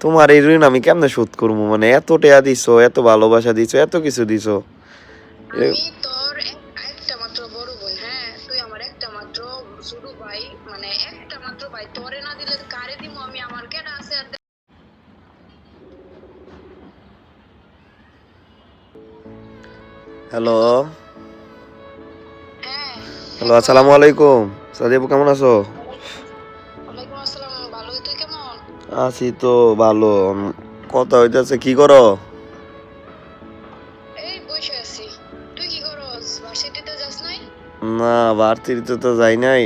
তোমার এই ঋণ আমি কেমনে শোধ করবো? মানে এত টাকা দিছো, এত ভালোবাসা দিছো, এত কিছু দিছো। আমি তোর একটা মাত্র বড় বোন, হ্যাঁ? তুই আমার একটা মাত্র ছোট ভাই, মানে একটা মাত্র ভাই। তোরে না দিলে কারে দিমু আমি? আমার কেডা আছে আর হ্যালো, হ্যাঁ, হ্যালো, হ্যাঁ ক। আসসালামু আলাইকুম। সাদিবু কেমন আছো? ওয়ালাইকুম আসসালাম, ভালোই। তুই কেমন? আছি তো ভালো। কথা হইতেছে, কি করো? এই বসে আছি। তুই কি করস? ভার্সিটিতে যাস নাই? না, ভার্সিটিতে তো যাই নাই।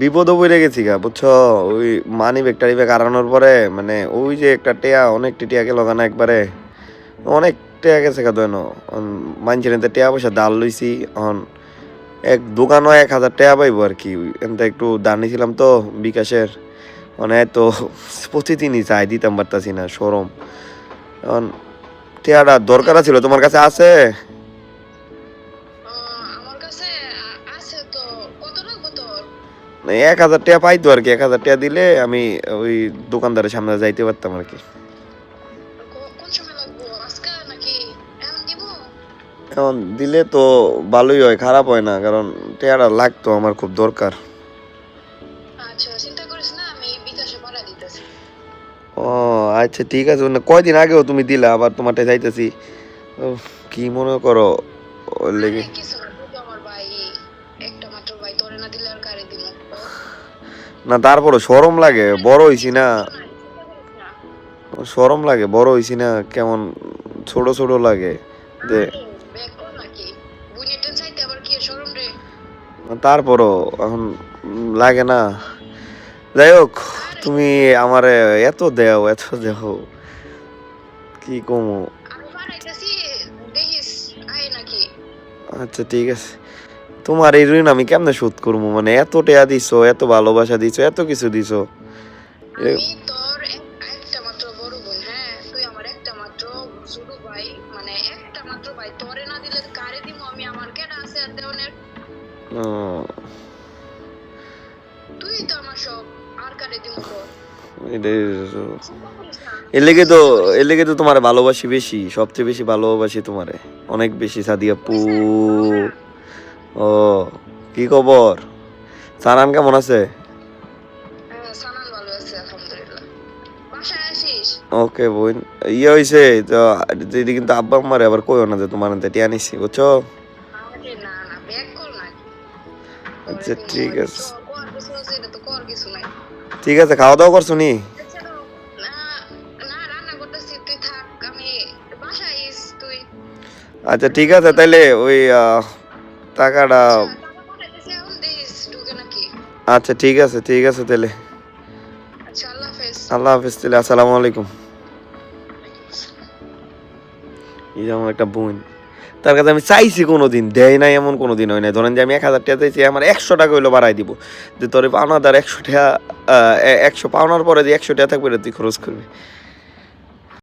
বিপদও পড়ে গেছি গা, বুঝছো? ওই মানি ব্যাগ টানি ব্যাগ হারানোর পরে মানে ওই যে একটা টেয়া, অনেক টিয়া গেল না একবারে, অনেক টেয়া গেছে গা। দৈন মানছি টেয়া পয়সা দাল লইছি। এখন এক দোকানও 1,000 টাকা পাইবো আর কি। এনতে একটু দান নিছিলাম তো বিকাশের, মানে তো প্রতিদিনই চাই, দিতাম পারতাছি না, সরম। এখন টেয়াটা দরকার ছিল, তোমার কাছে আছে? আমার কাছে আছে তো। কত লাগবে তোর? 1,000 টাকা পাইতো আর কি। 1,000 টাকা দিলে আমি ওই দোকানদারের সামনে যাইতে পারতাম আর কি। কোন সময় লাগবো? আজকে নাকি এখন দিব? এখন দিলে তো ভালোই হয়, খারাপ হয় না, কারণ টাকাটা লাগতো, আমার খুব দরকার। আচ্ছা, চিন্তা করিস না, আমি বিকাশে পাঠাই দিতেছি। ও আচ্ছা, ঠিক আছে। মানে কয়দিন আগেও তুমি দিলা, আবার তোমারটা চাইতেছি। কি মনে করো ওর আরে লেগে? কিছু না, তুই তো আমার ভাই, একটা মাত্র ভাই। তোরে না দিলে আর কারে দিমু? না, তারপরে শরম লাগে, বড় হইছি না। কিছু নাই, চিন্তা করিস না। শরম লাগে, বড় হইছি না, কেমন ছোট ছোট লাগে যে। আরে ব্যাক কর নাকি? বুইনের টেন চাইতে আবার কি শরম রে? তারপরও এখন লাগে না। যাই হোক, আরে তুমি আমারে এত দেও, এত দেও, কি কমু? আমি বানাইতেছি, দেখিস আয় নাকি? আচ্ছা, ঠিক আছে। তোমার এই ঋণ আমি কেমনে শোধ করবো? মানে এত টাকা দিছো, এত ভালোবাসা দিছো, এত কিছু দিছো। আমি তোর একটা মাত্র বড় বোন, হ্যাঁ? তুই আমার একটা মাত্র ছোট ভাই, মানে একটা মাত্র ভাই। তোরে না দিলে কারে দিমু আমি? আমার কেডা আছে আর দেওনের? উম, তুই তো আমার সব, আর কারে দিমু কর? এটা- চিন্তা করিস না, এর তুই লেগে তো, চিন্তা করিস এর না। লেগে তো তোমারে ভালোবাসি বেশি, সবচেয়ে বেশি ভালোবাসি তোমারে, অনেক বেশি, সাদিয়া আপু। হইছে, খাও না। ও, কি খবর? সানান কেমন আছে? হ্যাঁ, সানান ভালো আছে আলহামদুলিল্লাহ। বাসায় আসিস? ওকে বোন। ইয়ে হয়েছে তো, দিদি কিন্তু আব্বা আম্মারে আবার কইও না যে তোমার হাতে টিয়া নিছি, বুঝছো? আরে না না, ব্যাক কর নাকি? তোরে আচ্ছা, দিমু ঠিক হয়তো। আছে। কর কিছু আছে, এটা তো কর কিছু নাই। ঠিক আছে, খাওয়া দাওয়া করছো নি? আচ্ছা তো, না না, রান্না করতেছি, তুই থাক। আমি বাসায় আইস তুই। আচ্ছা, ঠিক আছে, তাইলে ওই টাকাটা। আচ্ছা, টাকা পাঠাইতেছি, এখন দেখিস ঢুকে নাকি। আচ্ছা, ঠিক আছে, ঠিক আছে তাইলে। আচ্ছা, আল্লাহ হাফেজ। আল্লাহ হাফিজ তাইলে, আসসালামু আলাইকুম। ওয়ালাইকুম আসসালাম। এই যে আমার একটা বোন, তার কাছে আমি চাইছি, কোনোদিন দেয় নাই, এমন কোনোদিন হয় নাই। ধরেন যে আমি 1,000 টাকা চাইছি, আমার 100 টাকা হইলো বাড়াই দিব, যে তোর পাওনাদার 100 টাকা, 100 পাওনার পরে যে 100 টাকা থাকবে, এটা তুই খরচ করবি।